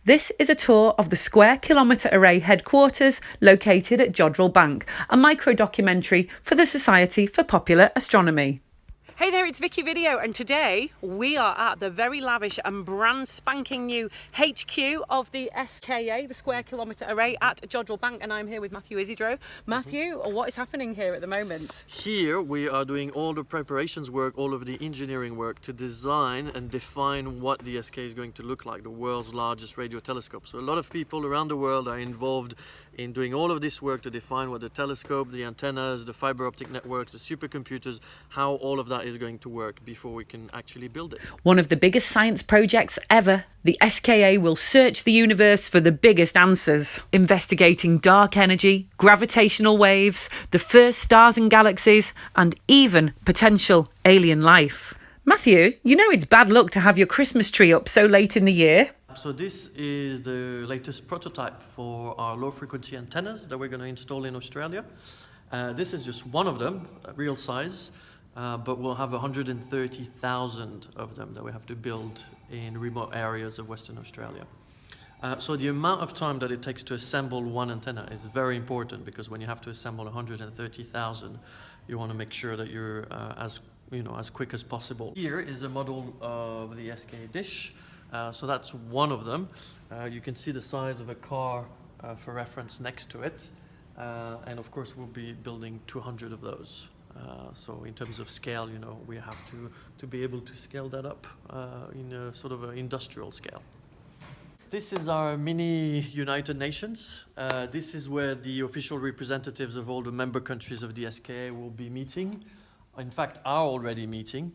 This is a tour of the Square Kilometre Array headquarters located at Jodrell Bank, a micro-documentary for the Society for Popular Astronomy. Hey there, it's Vicky Video, and today we are at the very lavish and brand spanking new HQ of the SKA, the Square Kilometre Array at Jodrell Bank, and I'm here with Jodrell. Matthew, what is happening here at the moment? Here we are doing all the preparations work, all of the engineering work to design and define what the SKA is going to look like, the world's largest radio telescope. So a lot of people around the world are involved in doing all of this work to define what the telescope, the antennas, the fiber optic networks, the supercomputers, how all of that is going to work before we can actually build it. One of the biggest science projects ever, the SKA will search the universe for the biggest answers, investigating dark energy, gravitational waves, the first stars and galaxies, and even potential alien life. Matthew, you know it's bad luck to have your Christmas tree up so late in the year. So this is the latest prototype for our low frequency antennas that we're going to install in Australia. This is just one of them, real size, but we'll have 130,000 of them that we have to build in remote areas of Western Australia. So the amount of time that it takes to assemble one antenna is very important, because when you have to assemble 130,000, you want to make sure that you're as quick as possible. Here is a model of the SKA dish. So that's one of them. You can see the size of a car for reference next to it. And of course we'll be building 200 of those. So in terms of scale, we have to be able to scale that up in a sort of an industrial scale. This is our mini United Nations. This is where the official representatives of all the member countries of the SKA will be meeting. In fact, are already meeting.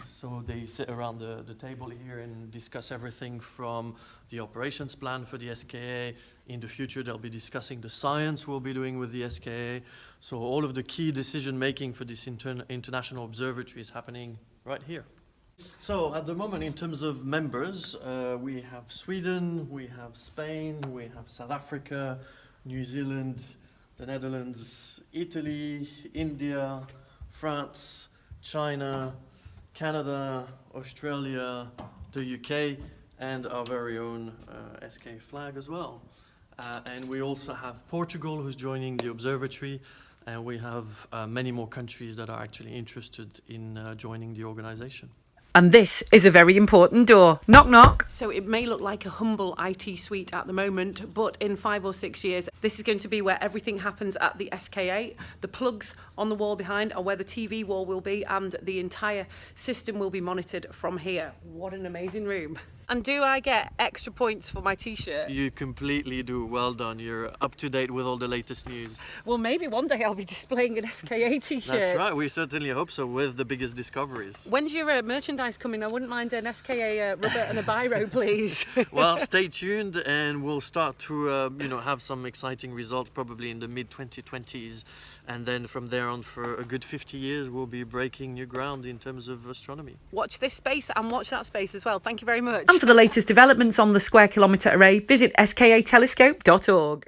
So they sit around the table here and discuss everything from the operations plan for the SKA. In the future, they'll be discussing the science we'll be doing with the SKA. So all of the key decision making for this international observatory is happening right here. So at the moment, in terms of members, we have Sweden, we have Spain, we have South Africa, New Zealand, the Netherlands, Italy, India, France, China, Canada, Australia, the UK, and our very own SK flag as well. And we also have Portugal, who's joining the observatory, and we have many more countries that are actually interested in joining the organization. And this is a very important door. Knock, knock. So it may look like a humble IT suite at the moment, but in 5 or 6 years, this is going to be where everything happens at the SKA. The plugs on the wall behind are where the TV wall will be, and the entire system will be monitored from here. What an amazing room. And do I get extra points for my t-shirt? You completely do. Well done. You're up to date with all the latest news. Well, maybe one day I'll be displaying an SKA t-shirt. That's right. We certainly hope so, with the biggest discoveries. When's your merchandise coming? I wouldn't mind an SKA rubber and a biro, please. Well, stay tuned, and we'll start to have some exciting results probably in the mid-2020s. And then from there on, for a good 50 years, we'll be breaking new ground in terms of astronomy. Watch this space and watch that space as well. Thank you very much. And for the latest developments on the Square Kilometre Array, visit skatelescope.org.